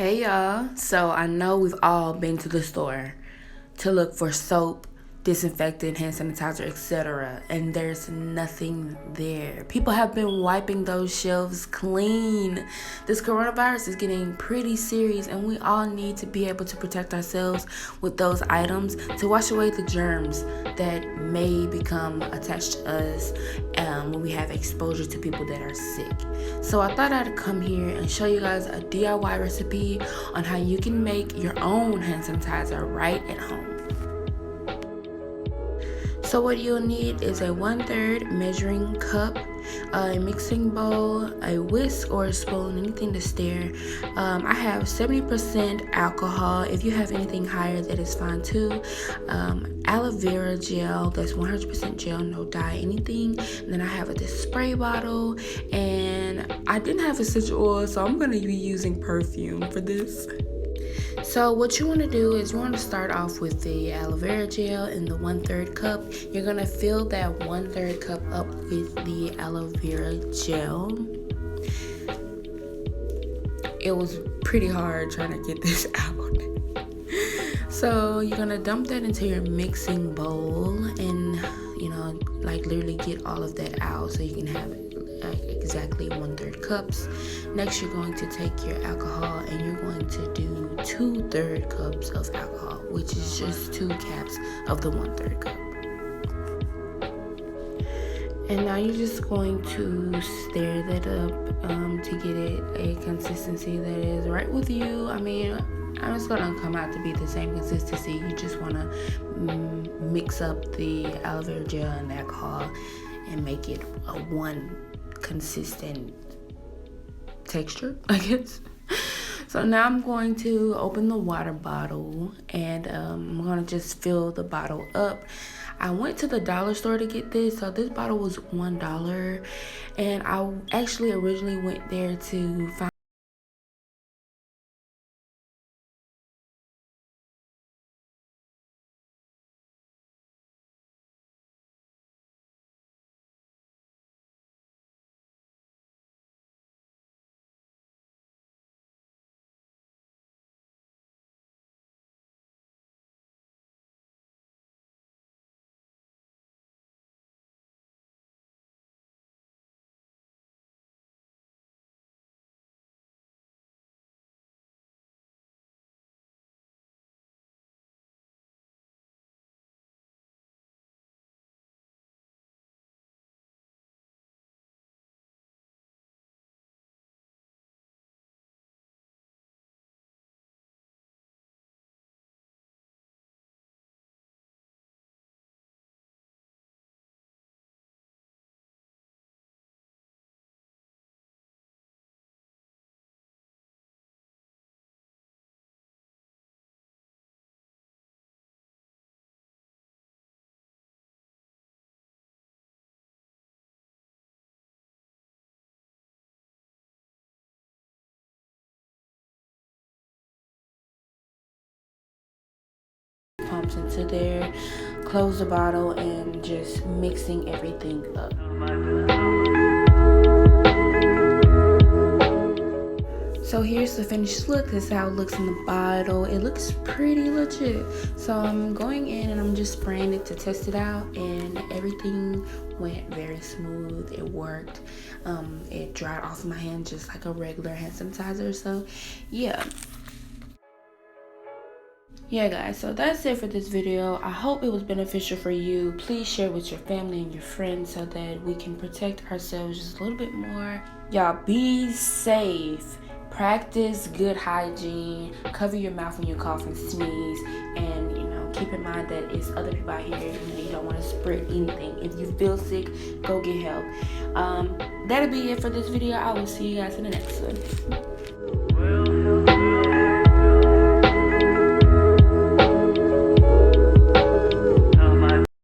Hey y'all, so I know we've all been to the store to look for soap, disinfectant, hand sanitizer, etc. And there's nothing there. People have been wiping those shelves clean. This coronavirus is getting pretty serious, and we all need to be able to protect ourselves with those items to wash away the germs that may become attached to us when we have exposure to people that are sick. So I thought I'd come here and show you guys a DIY recipe on how you can make your own hand sanitizer right at home. So what you'll need is a 1/3 measuring cup, a mixing bowl, a whisk or a spoon, anything to stir. I have 70% alcohol. If you have anything higher, that is fine too. Aloe vera gel, that's 100% gel, no dye, anything. And then I have this spray bottle, and I didn't have essential oil, so I'm going to be using perfume for this. So what you want to do is you want to start off with the aloe vera gel in the 1/3 cup. You're going to fill that 1/3 cup up with the aloe vera gel. It was pretty hard trying to get this out. So you're going to dump that into your mixing bowl and, like literally get all of that out so you can have it exactly 1/3 cups. Next, you're going to take your alcohol and you're going to do 2/3 cups of alcohol, which is just 2 caps of the 1/3 cup. And now you're just going to stir that up to get it a consistency that is right with you. I mean, it's gonna come out to be the same consistency. You just wanna mix up the aloe vera gel and the alcohol and make it a one consistent texture, I guess. So now I'm going to open the water bottle and I'm gonna just fill the bottle up. I went to the dollar store to get this, so this bottle was $1, and I actually originally went there to find pumps into there, close the bottle, and just mixing everything up. So here's the finished look. This is how it looks in the bottle. It looks pretty legit. So I'm going in and I'm just spraying it to test it out, and everything went very smooth. It worked. It dried off my hand just like a regular hand sanitizer. So yeah guys, so that's it for this video. I hope it was beneficial for you. Please share with your family and your friends so that we can protect ourselves just a little bit more. Y'all be safe. Practice good hygiene. Cover your mouth when you cough and sneeze, and keep in mind that it's other people out here and you don't want to spread anything. If you feel sick, go get help. That'll be it for this video. I will see you guys in the next one.